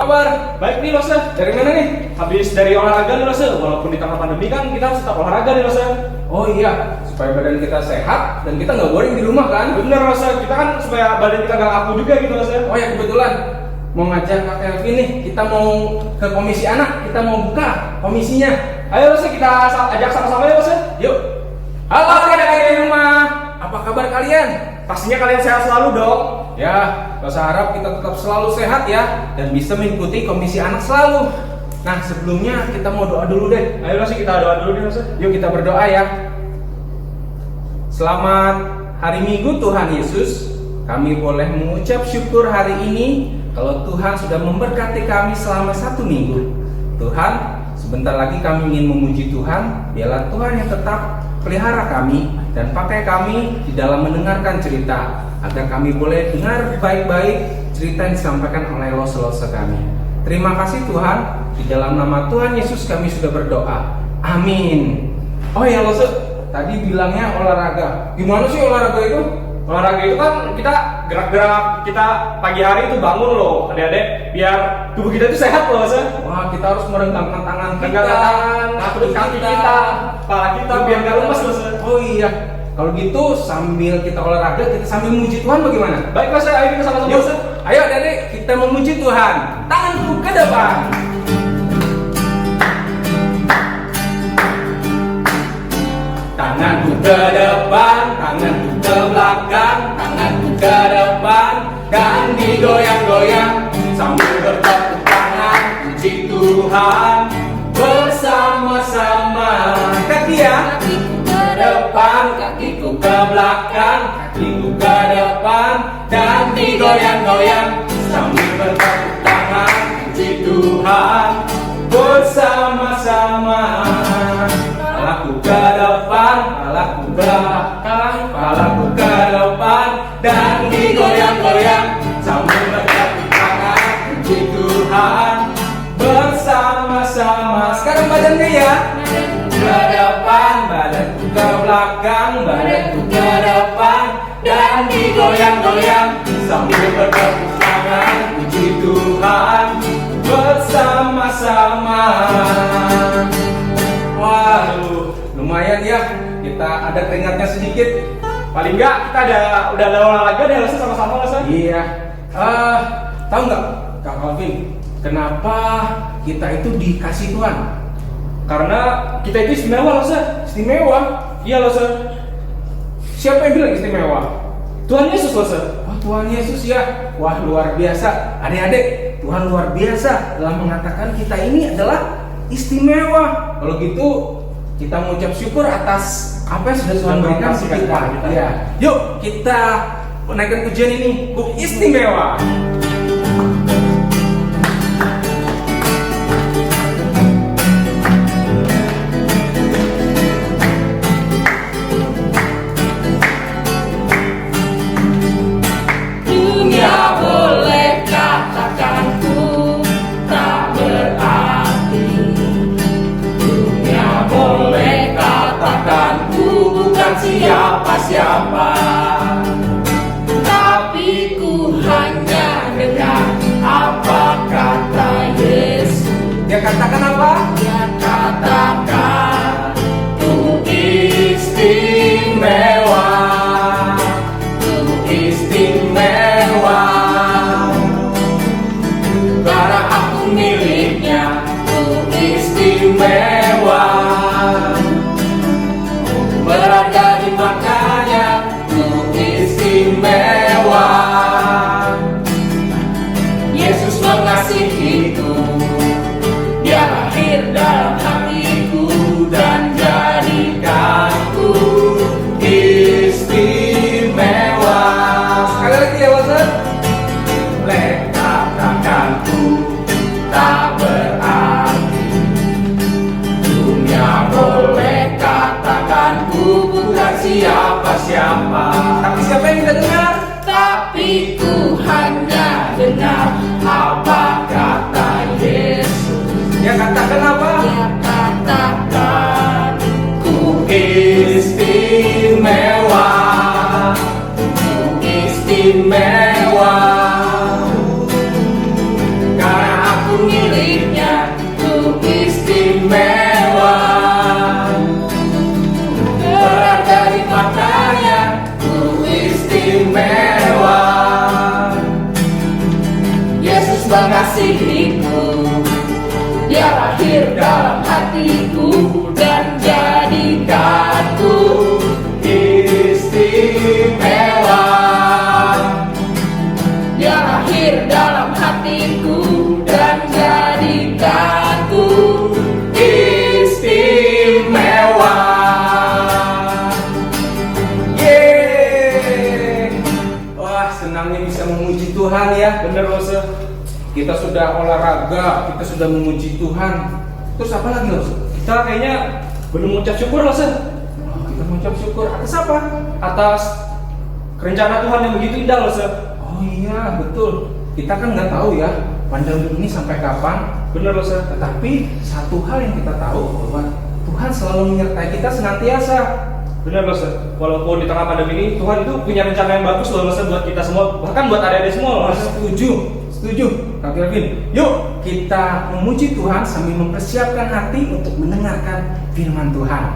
kabar? Baik nih Lose, Dari mana nih? habis dari olahraga nih Lose. Walaupun di tengah pandemi kan kita harus tetap olahraga nih Lose. Oh iya, supaya badan kita sehat dan kita nggak boring di rumah kan? Bener Lose, kita kan supaya badan kita nggak kaku juga gitu Lose. Oh ya kebetulan mau ngajak Kak Kelvin nih, kita mau ke komisi anak, kita mau buka komisinya. Ayo Lose, kita ajak sama-sama ya Lose. Yuk. Halo adik-adik di rumah, apa kabar kalian? Pastinya kalian sehat selalu dong. Ya, Rosa harap kita tetap selalu sehat ya dan bisa mengikuti komisi anak selalu. Nah sebelumnya kita mau doa dulu deh. Ayo Lose, kita doa dulu nih Lose. Yuk kita berdoa ya. Selamat hari Minggu Tuhan Yesus. Kami boleh mengucap syukur hari ini kalau Tuhan sudah memberkati kami selama 1 minggu. Tuhan, sebentar lagi kami ingin memuji Tuhan. Biarlah Tuhan yang tetap pelihara kami dan pakai kami di dalam mendengarkan cerita, agar kami boleh dengar baik-baik cerita yang disampaikan oleh lose-lose kami. Terima kasih Tuhan, di dalam nama Tuhan Yesus kami sudah berdoa. Amin. Oh ya Lose, tadi bilangnya olahraga. Gimana sih olahraga itu? Olahraga itu kan kita gerak-gerak, kita pagi hari itu bangun loh adik-adik, biar tubuh kita itu sehat loh Lose. Wah, kita harus merenggangkan tangan kita, kaki kita, kepala kita biar nggak lemas Lose. Oh iya, kalau gitu sambil kita olahraga, kita sambil memuji Tuhan bagaimana? Baik Lose, ayo kita sama-sama Yuk, Lose. ayo adik, kita memuji Tuhan. Tanganku ke depan. Tanganku ke depan, tanganku ke belakang, tanganku ke depan dan digoyang-goyang sambil bertepuk tangan puji Tuhan bersama-sama. Kaki ya, kakiku ke depan, kakiku ke belakang, kakiku ke depan dan digoyang-goyang sambil bertepuk tangan puji Tuhan bersama-sama. Palaku ke depan, palaku ke belakang, palaku ke depan dan digoyang-goyang sambil bertepuk tangan puji Tuhan bersama-sama. Sekarang badannya ya, ke depan, badanku ke belakang, badanku ke depan dan digoyang-goyang sambil bertepuk tangan puji Tuhan bersama-sama. Waduh, lumayan ya, kita ada keringatnya sedikit. Paling enggak kita udah ada olahraga deh Lose, sama-sama Lose. Iya. Tahu nggak Kak Calvin, kenapa kita itu dikasih Tuhan? Karena kita itu istimewa Lose. Istimewa? Iya Lose. Siapa yang bilang istimewa? Tuhan Yesus Lose. Oh, Tuhan Yesus ya. Wah, luar biasa. Adik-adik, Tuhan luar biasa dalam mengatakan kita ini adalah istimewa. Kalau gitu kita mengucap syukur atas apa yang sudah Tuhan berikan kepada kita. Ya. Yuk kita menaikkan pujian ini, Ku Istimewa. Dunia boleh katakan ku tak berarti, dunia boleh katakan ku bukan siapa-siapa, tapi ku hanya dengar apa kata Yesus. Dia katakan apa? Dia katakan ku istimewa, ku istimewa, karena aku miliknya, ku istimewa, berada di makanya, ku istimewa. Yesus mengasihiku, Dia lahir dalam hatiku dan jadikanku istimewa. Sekali lagi ya, Wasan. Boleh katakanku tak berarti, dunia boleh katakanku bukan siapa-siapa, Tapi siapa yang kita dengar? tapi ku hanya dengar apa kata Yesus. Dia katakan apa? Dia katakan ku Istimewa, istimewa, karena mengasihiku. Dia lahir dalam hatiku dan jadikanku istimewa. Dia lahir dalam hatiku dan jadikanku Istimewa. Yeay. Wah, senangnya bisa memuji Tuhan ya. Bener loh, Se. Kita sudah olahraga, kita sudah memuji Tuhan. Terus apa lagi loh? Kita kayaknya belum mengucap syukur loh, Se. Kita mengucap syukur atas apa? Atas rencana Tuhan yang begitu indah loh, Se. Oh iya, betul. Kita kan nggak tahu ya pandemi ini sampai kapan. Bener loh, Se. Tetapi satu hal yang kita tahu bahwa Tuhan selalu menyertai kita senantiasa. Bener loh, Se. Walaupun di tengah pandemi ini Tuhan itu punya rencana yang bagus loh, Se, buat kita semua, bahkan buat adik-adik semua loh, Se. Setuju, Kak Kelvin. Yuk kita memuji Tuhan sambil mempersiapkan hati untuk mendengarkan firman Tuhan.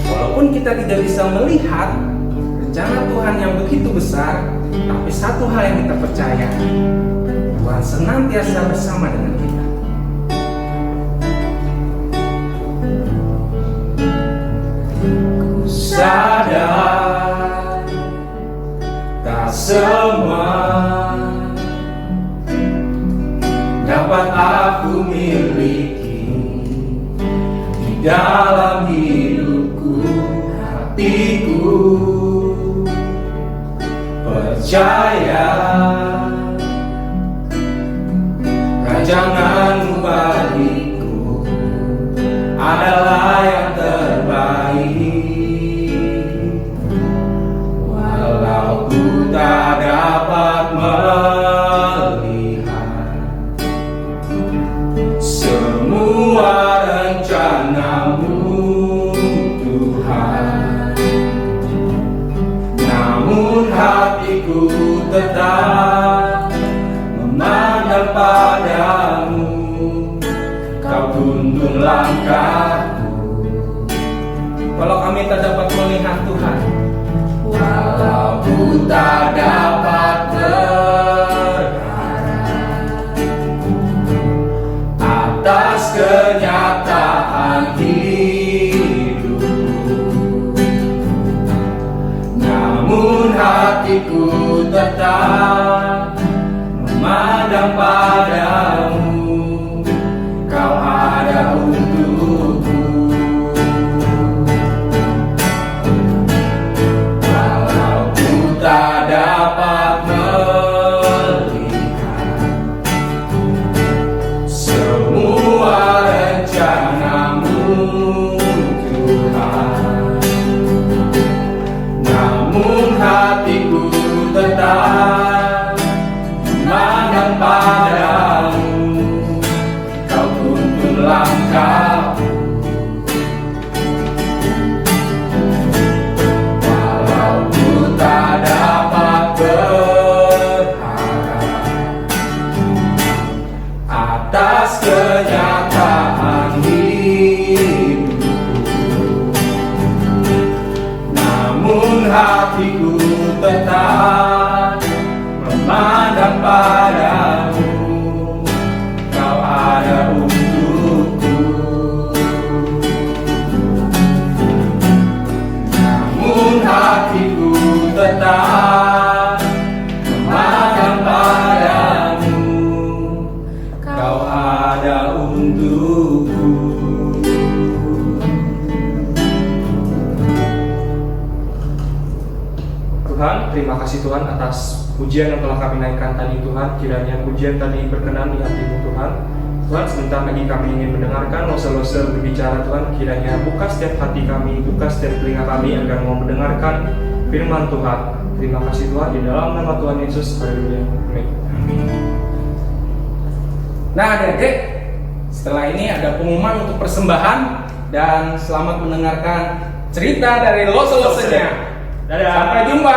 Walaupun kita tidak bisa melihat rencana Tuhan yang begitu besar, tapi satu hal yang kita percaya, Tuhan senantiasa bersama dengan kita. Ku sadar tak semua dapat aku miliki di dalam hidupku, hatiku percaya rancanganmu bagiku adalah yang terbaik. Walau ku tak dapat melihat semua rencanamu Tuhan, namun hatiku tetap memandang padamu. Kau tuntun langkahku. Kalau kami tak dapat melihat Tuhan, walau ku tak dapat berharap atas kenyataan hidupku, namun hatiku tetap memandang padamu. Kau ada untukku. Walau ku tak dapat melihat semua rencanamu Tuhan, namun hatiku tetap memandang padamu. Kau tuntun langkahku. Walau ku tak dapat berharap atas kenyataan hidupku, namun hatiku tetap memandang padamu. Kau ada untukku. Namun hatiku tetap memandang padamu. Kau ada untukku. Tuhan, terima kasih Tuhan atas pujian yang telah kami naikkan tadi Tuhan. Kiranya pujian tadi berkenan di hati-Mu Tuhan. Tuhan, sebentar lagi kami ingin mendengarkan lose-lose berbicara Tuhan. Kiranya buka setiap hati kami, buka setiap telinga kami agar mau mendengarkan firman Tuhan. Terima kasih Tuhan, di dalam nama Tuhan Yesus. Haleluya. Amin. Nah adik-adik, setelah ini ada pengumuman untuk persembahan dan selamat mendengarkan cerita dari lose-losenya. Dadah. Sampai jumpa.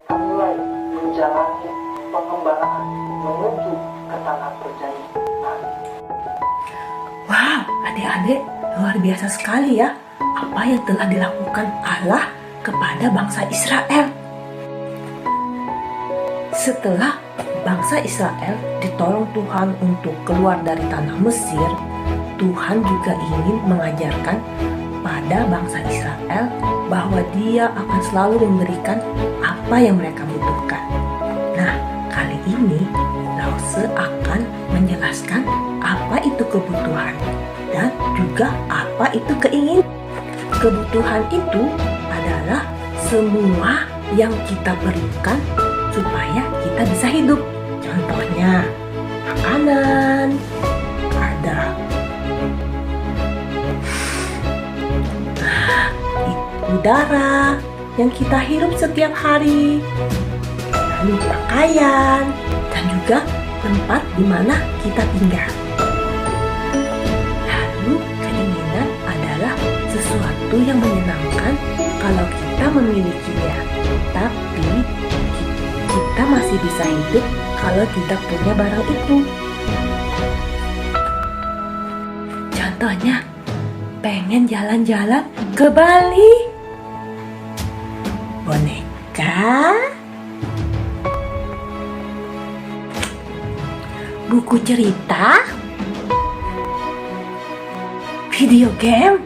Mulai menjalani pengembaraan menuju ke tanah perjanjian. Wow, adik-adik, luar biasa sekali ya apa yang telah dilakukan Allah kepada bangsa Israel. Setelah bangsa Israel ditolong Tuhan untuk keluar dari tanah Mesir, Tuhan juga ingin mengajarkan pada bangsa Israel bahwa Dia akan selalu memberikan apa yang mereka butuhkan. Nah, kali ini Lause akan menjelaskan apa itu kebutuhan dan juga apa itu keinginan. Kebutuhan itu adalah semua yang kita perlukan supaya kita bisa hidup. Contohnya, makanan, ada udara yang kita hirup setiap hari, lalu pakaian, dan juga tempat di mana kita tinggal. Lalu keinginan adalah sesuatu yang menyenangkan kalau kita memilikinya, tapi kita masih bisa hidup kalau tidak punya barang itu. Contohnya, pengen jalan-jalan ke Bali. Boneka, buku cerita, video game,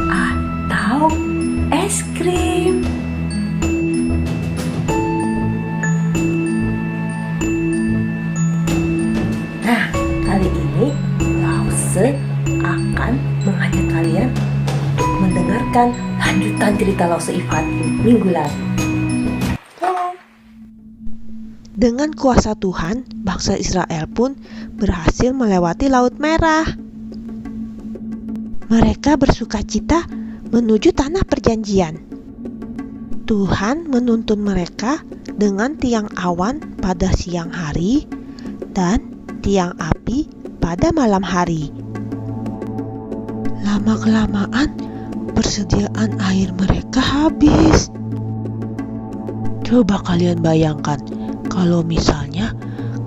atau es krim. Nah, kali ini Lause akan mengajak kalian untuk mendengarkan lanjutan cerita Lause Ifat minggu lalu. Dengan kuasa Tuhan, bangsa Israel pun berhasil melewati Laut Merah. Mereka bersukacita menuju tanah perjanjian. Tuhan menuntun mereka dengan tiang awan pada siang hari dan tiang api pada malam hari. Lama-kelamaan, persediaan air mereka habis. Coba kalian bayangkan, kalau misalnya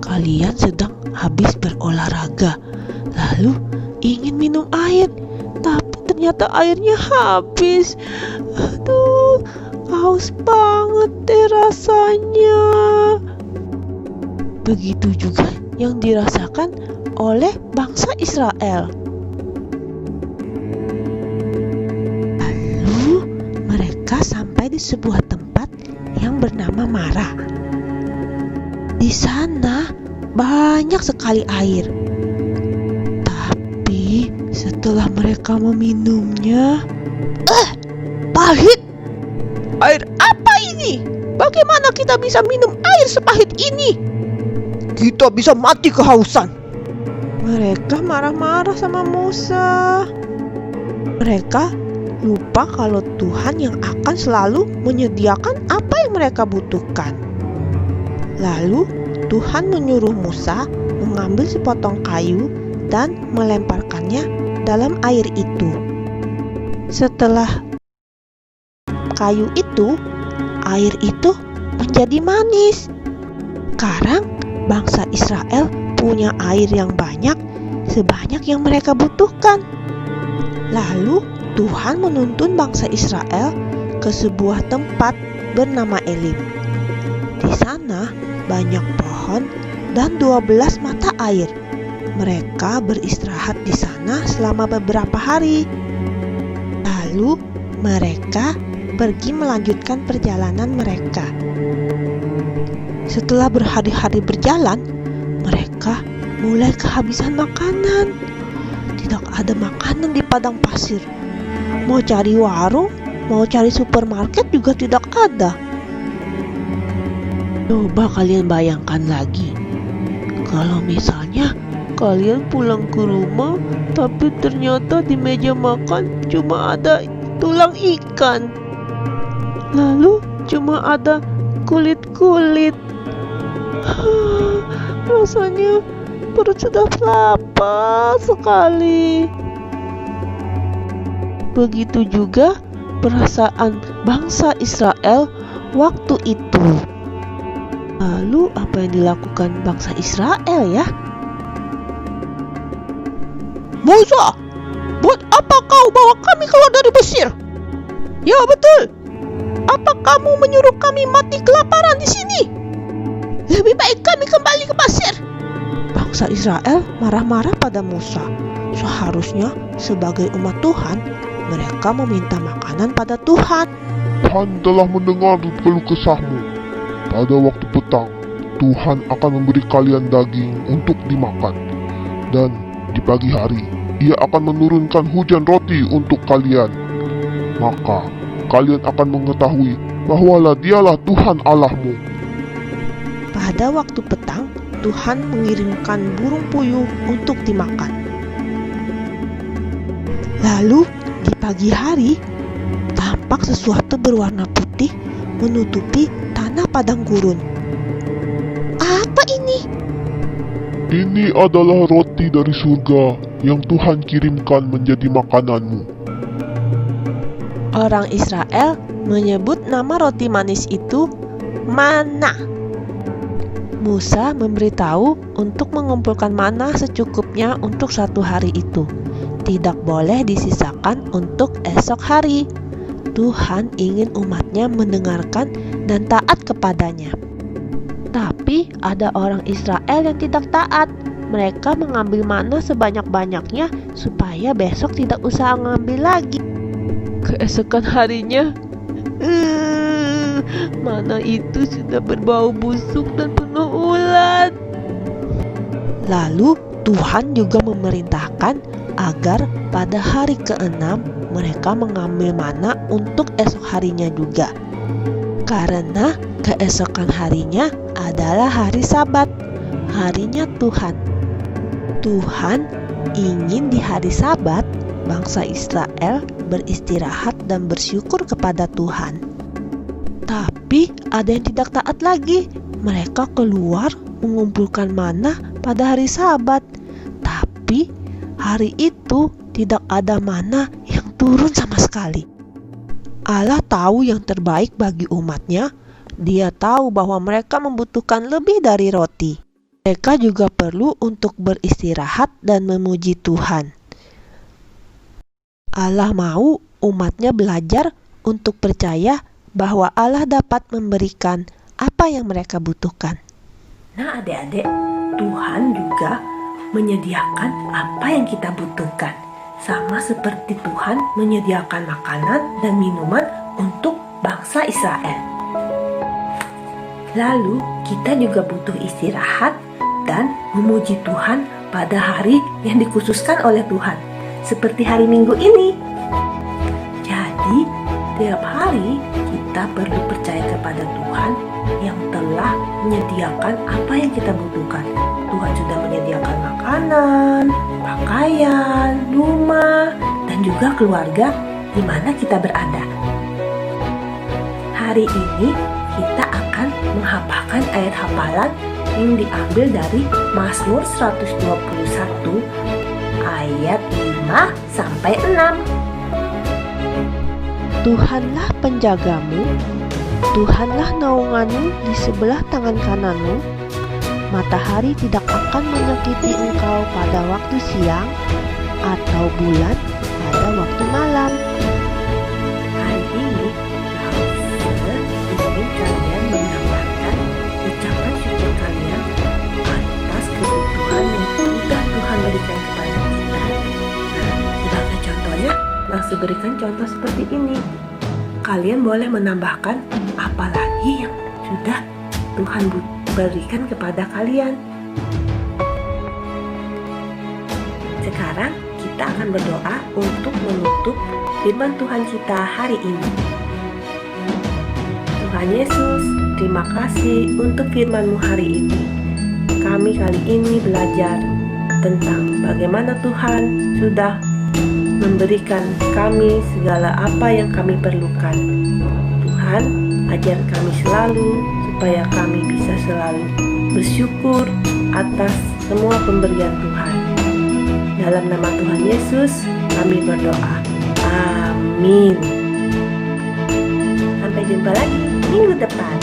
kalian sedang habis berolahraga, lalu ingin minum air, tapi ternyata airnya habis. Aduh, haus banget deh rasanya. Begitu juga yang dirasakan oleh bangsa Israel. Lalu mereka sampai di sebuah tempat yang bernama Marah. Di sana banyak sekali air. Tapi setelah mereka meminumnya, pahit. Air apa ini? Bagaimana kita bisa minum air sepahit ini? Kita bisa mati kehausan. Mereka marah-marah sama Musa. Mereka lupa kalau Tuhan yang akan selalu menyediakan apa yang mereka butuhkan. Lalu Tuhan menyuruh Musa mengambil sepotong kayu dan melemparkannya dalam air itu. Setelah kayu itu, air itu menjadi manis. Sekarang bangsa Israel punya air yang banyak, sebanyak yang mereka butuhkan. Lalu Tuhan menuntun bangsa Israel ke sebuah tempat bernama Elim. Di sana banyak pohon dan 12 mata air. Mereka beristirahat di sana selama beberapa hari. Lalu mereka pergi melanjutkan perjalanan mereka. Setelah berhari-hari berjalan, mereka mulai kehabisan makanan. Tidak ada makanan di padang pasir. Mau cari warung, mau cari supermarket juga tidak ada. Coba kalian bayangkan lagi, kalau misalnya kalian pulang ke rumah, tapi ternyata di meja makan cuma ada tulang ikan. Lalu cuma ada kulit-kulit. Rasanya perut sudah lapar sekali. Begitu juga perasaan bangsa Israel waktu itu. Lalu apa yang dilakukan bangsa Israel ya? Musa, buat apa kau bawa kami keluar dari Mesir? Ya betul. Apa kamu menyuruh kami mati kelaparan di sini? Lebih baik kami kembali ke Mesir. Bangsa Israel marah-marah pada Musa. Seharusnya sebagai umat Tuhan, mereka meminta makanan pada Tuhan. Tuhan telah mendengar keluh kesahmu. Pada waktu petang, Tuhan akan memberi kalian daging untuk dimakan. Dan di pagi hari, Ia akan menurunkan hujan roti untuk kalian. Maka, kalian akan mengetahui bahwalah Dialah Tuhan Allahmu. Pada waktu petang, Tuhan mengirimkan burung puyuh untuk dimakan. Lalu, di pagi hari, tampak sesuatu berwarna putih menutupi tanah padang gurun. Apa ini? Ini adalah roti dari surga yang Tuhan kirimkan menjadi makananmu. Orang Israel menyebut nama roti manis itu mana. Musa memberitahu untuk mengumpulkan mana secukupnya untuk 1 hari itu. Tidak boleh disisakan untuk esok hari. Tuhan ingin umatnya mendengarkan dan taat kepadanya. Tapi ada orang Israel yang tidak taat. Mereka mengambil mana sebanyak-banyaknya supaya besok tidak usah mengambil lagi. Keesokan harinya, mana itu sudah berbau busuk dan penuh ulat. Lalu Tuhan juga memerintahkan agar pada hari ke-6 mereka mengambil mana untuk esok harinya juga. Karena keesokan harinya adalah hari Sabat, harinya Tuhan. Tuhan ingin di hari Sabat bangsa Israel beristirahat dan bersyukur kepada Tuhan. Tapi ada yang tidak taat lagi. Mereka keluar mengumpulkan mana pada hari Sabat. Tapi hari itu tidak ada mana yang turun sama sekali. Allah tahu yang terbaik bagi umatnya. Dia tahu bahwa mereka membutuhkan lebih dari roti. Mereka juga perlu untuk beristirahat dan memuji Tuhan. Allah mau umatnya belajar untuk percaya bahwa Allah dapat memberikan apa yang mereka butuhkan. Nah adik-adik, Tuhan juga menyediakan apa yang kita butuhkan. Sama seperti Tuhan menyediakan makanan dan minuman untuk bangsa Israel. Lalu kita juga butuh istirahat dan memuji Tuhan pada hari yang dikhususkan oleh Tuhan. Seperti hari Minggu ini. Jadi, tiap hari kita perlu percaya kepada Tuhan yang telah menyediakan apa yang kita butuhkan. Tuhan sudah menyediakan makanan, pakaian, rumah, dan juga keluarga di mana kita berada. Hari ini kita akan menghafalkan ayat hafalan yang diambil dari Mazmur 121 ayat 5 sampai 6. Tuhanlah penjagamu, Tuhanlah naunganmu di sebelah tangan kananmu. Matahari tidak akan menyakiti engkau pada waktu siang, atau bulan pada waktu malam. Hari ini, Lauser ingin kalian menambahkan ucapan syukur kalian atas kebutuhan yang sudah Tuhan berikan kepada kita. Nah, sebagai contohnya, Lauser berikan contoh seperti ini. Kalian boleh menambahkan apa lagi yang sudah Tuhan berikan kepada kalian. Sekarang kita akan berdoa untuk menutup firman Tuhan kita hari ini. Tuhan Yesus, terima kasih untuk firman-Mu hari ini. Kami kali ini belajar tentang bagaimana Tuhan sudah memberikan kami segala apa yang kami perlukan. Tuhan, ajar kami selalu supaya kami bisa selalu bersyukur atas semua pemberian Tuhan. Dalam nama Tuhan Yesus, kami berdoa. Amin. Sampai jumpa lagi minggu depan.